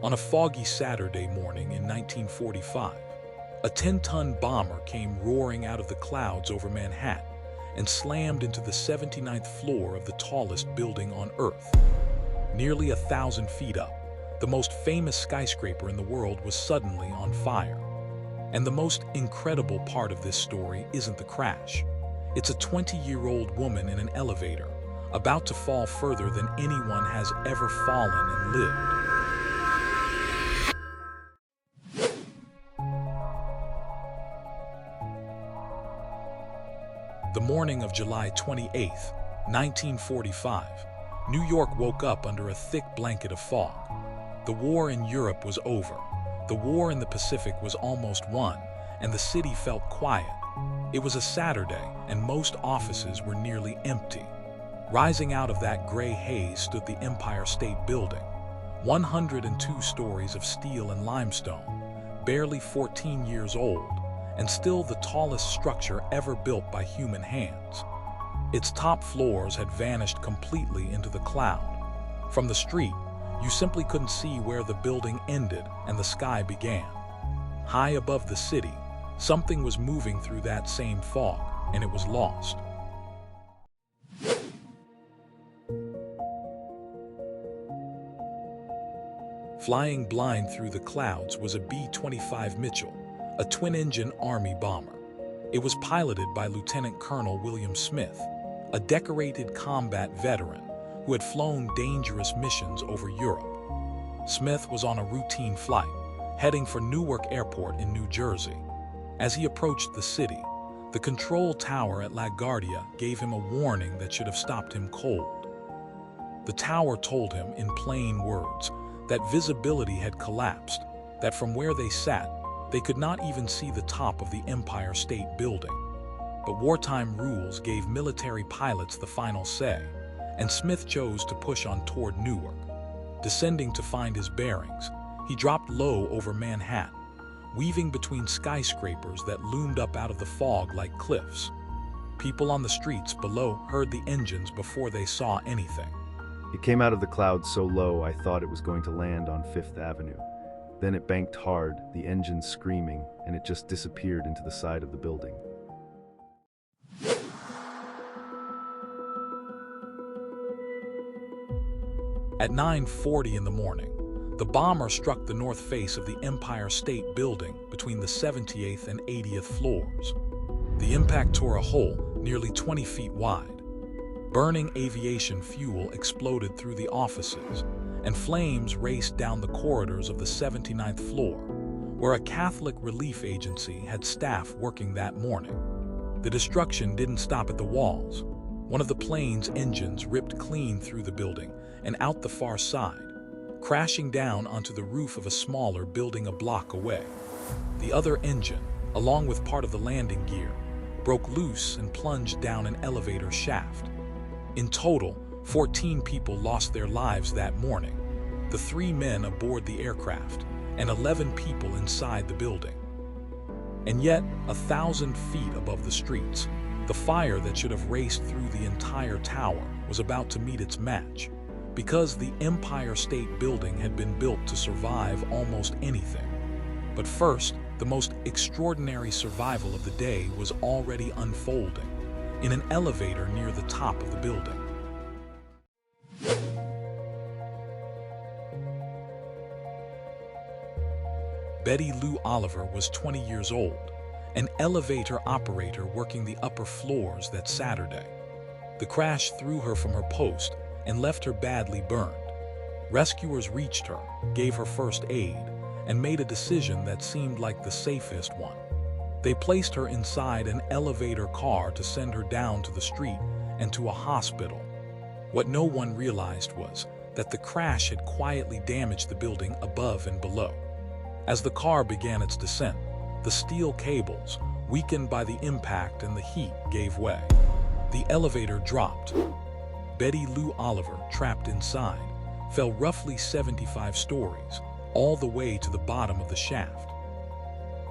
On a foggy Saturday morning in 1945, a 10-ton bomber came roaring out of the clouds over Manhattan and slammed into the 79th floor of the tallest building on Earth. Nearly 1,000 feet up, the most famous skyscraper in the world was suddenly on fire. And the most incredible part of this story isn't the crash. It's a 20-year-old woman in an elevator, about to fall further than anyone has ever fallen and lived. The morning of July 28, 1945, New York woke up under a thick blanket of fog. The war in Europe was over. The war in the Pacific was almost won, and the city felt quiet. It was a Saturday, and most offices were nearly empty. Rising out of that gray haze stood the Empire State Building, 102 stories of steel and limestone, barely 14 years old, and still the tallest structure ever built by human hands. Its top floors had vanished completely into the cloud. From the street, you simply couldn't see where the building ended and the sky began. High above the city, something was moving through that same fog, and it was lost. Flying blind through the clouds was a B-25 Mitchell, a twin-engine Army bomber. It was piloted by Lieutenant Colonel William Smith, a decorated combat veteran who had flown dangerous missions over Europe. Smith was on a routine flight, heading for Newark Airport in New Jersey. As he approached the city, the control tower at LaGuardia gave him a warning that should have stopped him cold. The tower told him in plain words that visibility had collapsed, that from where they sat, they could not even see the top of the Empire State Building. But wartime rules gave military pilots the final say, and Smith chose to push on toward Newark. Descending to find his bearings, he dropped low over Manhattan, weaving between skyscrapers that loomed up out of the fog like cliffs. People on the streets below heard the engines before they saw anything. It came out of the clouds so low I thought it was going to land on Fifth Avenue. Then it banked hard, the engine screaming, and it just disappeared into the side of the building. At 9:40 in the morning, the bomber struck the north face of the Empire State Building between the 78th and 80th floors. The impact tore a hole nearly 20 feet wide. Burning aviation fuel exploded through the offices, and flames raced down the corridors of the 79th floor, where a Catholic relief agency had staff working that morning. The destruction didn't stop at the walls. One of the plane's engines ripped clean through the building and out the far side, crashing down onto the roof of a smaller building a block away. The other engine, along with part of the landing gear, broke loose and plunged down an elevator shaft. In total, 14 people lost their lives that morning, the 3 men aboard the aircraft, and 11 people inside the building. And yet, 1,000 feet above the streets, the fire that should have raced through the entire tower was about to meet its match, because the Empire State Building had been built to survive almost anything. But first, the most extraordinary survival of the day was already unfolding, in an elevator near the top of the building. Betty Lou Oliver was 20 years old, an elevator operator working the upper floors that Saturday. The crash threw her from her post and left her badly burned. Rescuers reached her, gave her first aid, and made a decision that seemed like the safest one. They placed her inside an elevator car to send her down to the street and to a hospital. What no one realized was that the crash had quietly damaged the building above and below. As the car began its descent, the steel cables, weakened by the impact and the heat, gave way. The elevator dropped. Betty Lou Oliver, trapped inside, fell roughly 75 stories, all the way to the bottom of the shaft.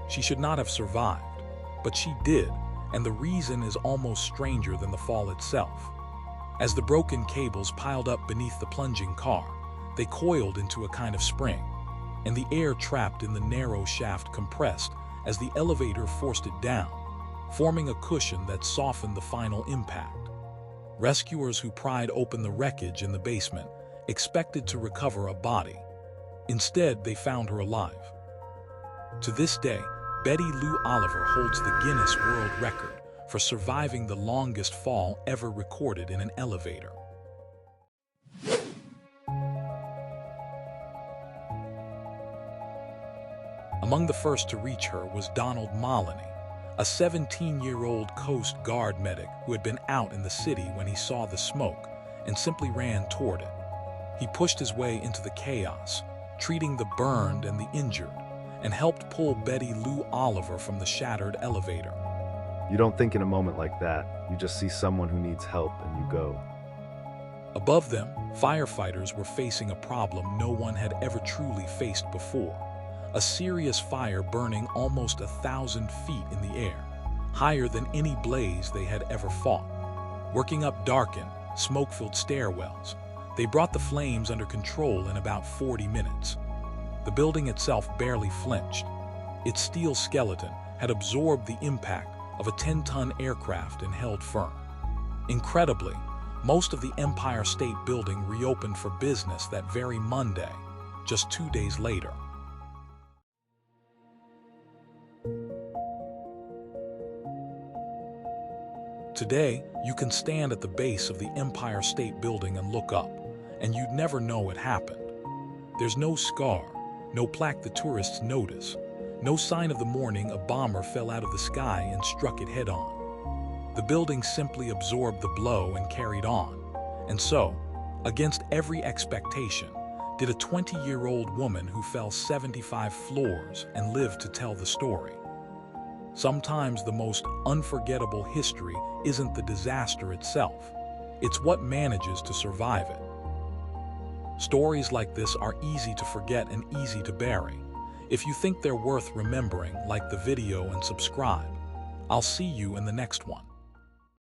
She should not have survived, but she did, and the reason is almost stranger than the fall itself. As the broken cables piled up beneath the plunging car, they coiled into a kind of spring. and the air trapped in the narrow shaft compressed as the elevator forced it down, forming a cushion that softened the final impact. Rescuers who pried open the wreckage in the basement expected to recover a body. Instead, they found her alive. To this day, Betty Lou Oliver holds the Guinness World Record for surviving the longest fall ever recorded in an elevator. Among the first to reach her was Donald Moloney, a 17-year-old Coast Guard medic who had been out in the city when he saw the smoke and simply ran toward it. He pushed his way into the chaos, treating the burned and the injured, and helped pull Betty Lou Oliver from the shattered elevator. You don't think in a moment like that, you just see someone who needs help and you go. Above them, firefighters were facing a problem no one had ever truly faced before. A serious fire burning almost 1,000 feet in the air, higher than any blaze they had ever fought. Working up darkened, smoke-filled stairwells, they brought the flames under control in about 40 minutes. The building itself barely flinched. Its steel skeleton had absorbed the impact of a 10-ton aircraft and held firm. Incredibly, most of the Empire State Building reopened for business that very Monday, just 2 days later. Today, you can stand at the base of the Empire State Building and look up, and you'd never know it happened. There's no scar, no plaque the tourists notice, no sign of the morning a bomber fell out of the sky and struck it head-on. The building simply absorbed the blow and carried on. And so, against every expectation, did a 20-year-old woman who fell 75 floors and lived to tell the story. Sometimes the most unforgettable history isn't the disaster itself, it's what manages to survive it. Stories like this are easy to forget and easy to bury. If you think they're worth remembering, like the video and subscribe. I'll see you in the next one.